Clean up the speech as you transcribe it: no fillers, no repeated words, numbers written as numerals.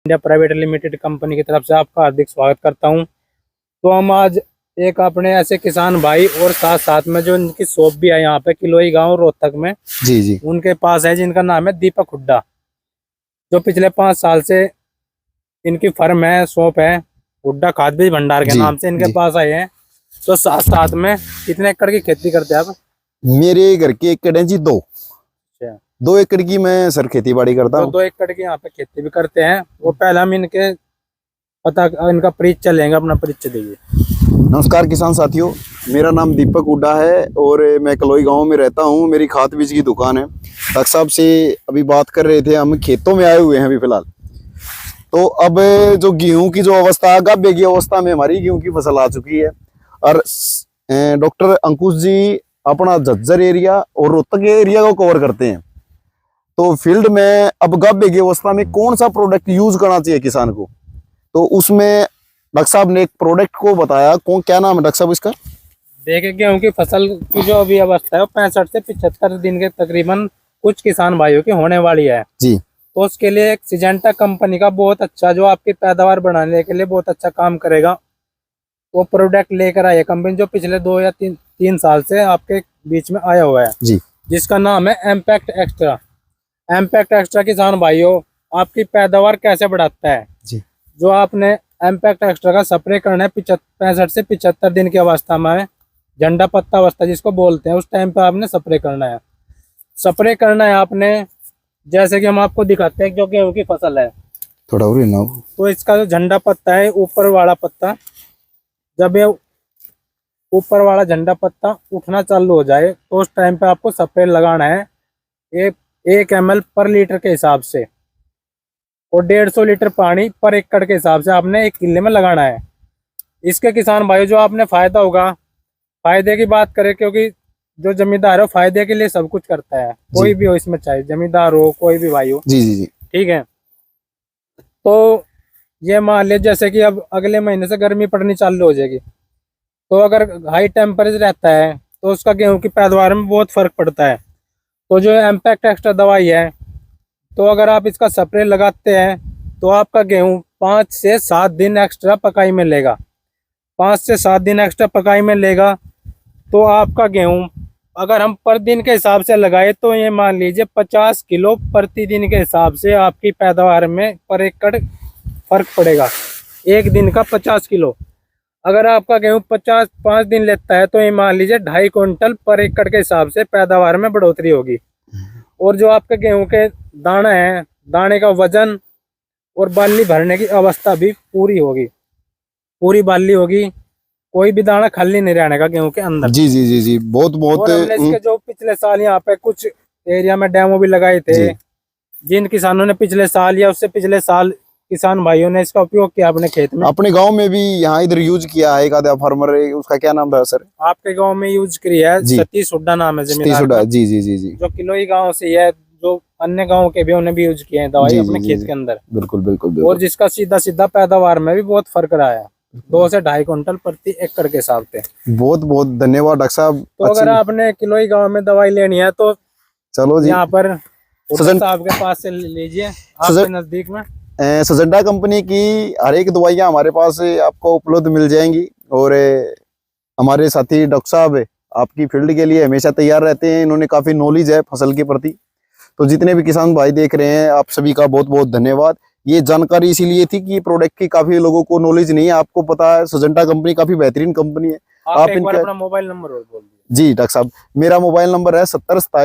India private limited company की तरफ से आपका हार्दिक स्वागत करता हूं। तो हम आज एक अपने ऐसे किसान भाई और साथ साथ में जो इनकी शॉप भी है यहाँ पे किलोई गांव रोहतक में, जी जी, उनके पास है, जिनका नाम है दीपक हुड्डा, जो पिछले 5 साल से इनकी फर्म है, शॉप है हुड्डा खाद बीज भंडार के नाम से इनके पास आए हैं। तो साथ साथ में कितने एकड़ की खेती करते हैं आप? मेरे घर के एकड़ है जी 2 एकड़ की मैं सर खेती बाड़ी करता हूँ। 2 एकड़ की यहाँ पे खेती भी करते हैं। वो पहले हम इनके पता इनका परिचय लेंगे, अपना परिचय दीजिए। नमस्कार किसान साथियों, मेरा नाम दीपक हुड्डा है और मैं कलोई गांव में रहता हूँ। मेरी खाद बीज की दुकान है। डॉक्टर साहब से अभी बात कर रहे थे, हम खेतों में आए हुए हैं अभी फिलहाल। तो अब जो गेहूं की जो अवस्था है, गाभे की अवस्था में हमारी गेहूं की फसल आ चुकी है। और डॉक्टर अंकुश जी अपना झज्जर एरिया और रोहतक एरिया को कवर करते हैं। तो फील्ड में अब गाभे की अवस्था में कौन सा प्रोडक्ट यूज करना चाहिए किसान को, तो उसमें डॉक्टर साहब ने एक प्रोडक्ट को बताया। कौन, क्या नाम है डॉक्टर साहब इसका? देखिए, गेहूं की फसल की जो अभी अवस्था है वो 65 से 75 दिन के तकरीबन कुछ किसान भाइयों की होने वाली है जी। तो उसके लिए एक सिजेंटा कंपनी का बहुत अच्छा, जो आपकी पैदावार बढ़ाने के लिए बहुत अच्छा काम करेगा, वो प्रोडक्ट लेकर आई है कंपनी, जो पिछले 2 या 3 साल से आपके बीच में आया हुआ है जी। जिसका नाम है एम्पैक्ट एक्स्ट्रा। एम्पैक्ट एक्स्ट्रा किसान भाइयों आपकी पैदावार कैसे बढ़ाता है जी। जो आपने एम्पैक्ट एक्स्ट्रा का स्प्रे करना है 65 से 75 दिन की अवस्था में, झंडा पत्ता अवस्था जिसको बोलते हैं, उस टाइम पे आपने स्प्रे करना है। स्प्रे करना है आपने, जैसे कि हम आपको दिखाते हैं, जो गेहूं की फसल है थोड़ा और ना, तो इसका जो झंडा पत्ता है, ऊपर वाला पत्ता, जब ये ऊपर वाला झंडा पत्ता उठना चालू हो जाए तो उस टाइम पे आपको स्प्रे लगाना है 1 ml पर लीटर के हिसाब से, और 150 लीटर पानी पर एकड़ के हिसाब से आपने 1 किले में लगाना है। इसके किसान भाई जो आपने फायदा होगा, फायदे की बात करें, क्योंकि जो जमींदार है फायदे के लिए सब कुछ करता है, कोई भी हो इसमें, चाहे जमींदार हो कोई भी भाई हो। जी जी जी, ठीक है। तो ये मान लीजिए जैसे कि अब अगले महीने से गर्मी पड़नी चालू हो जाएगी, तो अगर हाई टेम्परेचर रहता है तो उसका गेहूं की पैदावार में बहुत फर्क पड़ता है। तो जो एम्पैक्ट एक्स्ट्रा दवाई है, तो अगर आप इसका स्प्रे लगाते हैं तो आपका गेहूं 5 से 7 दिन एक्स्ट्रा पकाई में लेगा। 5 से 7 दिन एक्स्ट्रा पकाई में लेगा तो आपका गेहूं, अगर हम पर दिन के हिसाब से लगाए तो ये मान लीजिए 50 किलो प्रति दिन के हिसाब से आपकी पैदावार में पर एकड़ फर्क पड़ेगा। एक दिन का 50 किलो। अगर आपका गेहूं 5 दिन लेता है तो ये मान लीजिए 2.5 क्विंटल पर एकड़ के हिसाब से पैदावार में बढ़ोतरी होगी। और जो आपके गेहूं के दाना है, दाने का वजन और बाली भरने की अवस्था भी पूरी होगी, पूरी बाली होगी, कोई भी दाना खाली नहीं रहने का गेहूं के अंदर। जी जी जी जी, बहुत बहुत। और हमने इसके जो पिछले साल यहाँ पे कुछ एरिया में डेमो भी लगाए थे, जिन किसानों ने पिछले साल या उससे पिछले साल किसान भाइयों ने इसका उपयोग किया अपने खेत में। अपने गांव में भी यहाँ इधर यूज किया है एक आधा फार्मर, उसका क्या नाम था सर? आपके गांव में यूज किया है, सतीश हुड्डा नाम है जमींदार का, जी जी जी जी, जो किलोई गांव से है, जो अन्य गांव के भी उन्हें भी यूज किए हैं दवाई अपने खेत के अंदर। बिल्कुल बिल्कुल। और जिसका सीधा सीधा पैदावार में भी बहुत फर्क रहा है, 2 से 2.5 क्विंटल प्रति एकड़ के हिसाब से। बहुत बहुत धन्यवाद डॉक्टर साहब। तो अगर आपने किलोई गांव में दवाई लेनी है तो चलो जी, यहाँ पर साहब के पास से लीजिए, आपके नजदीक में। सजेंटा कंपनी की हर एक दवाइयाँ हमारे पास आपको उपलब्ध मिल जाएंगी। और हमारे साथी डॉक्टर साहब आपकी फील्ड के लिए हमेशा तैयार रहते हैं। इन्होंने काफ़ी नॉलेज है फसल के प्रति। तो जितने भी किसान भाई देख रहे हैं, आप सभी का बहुत बहुत धन्यवाद। ये जानकारी इसीलिए थी कि प्रोडक्ट की काफ़ी लोगों को नॉलेज नहीं है। आपको पता है सजेंटा कंपनी काफ़ी बेहतरीन कंपनी है। आप एक बार अपना मोबाइल नंबर और बोल दीजिए। जी डॉक्टर साहब, मेरा मोबाइल नंबर है 70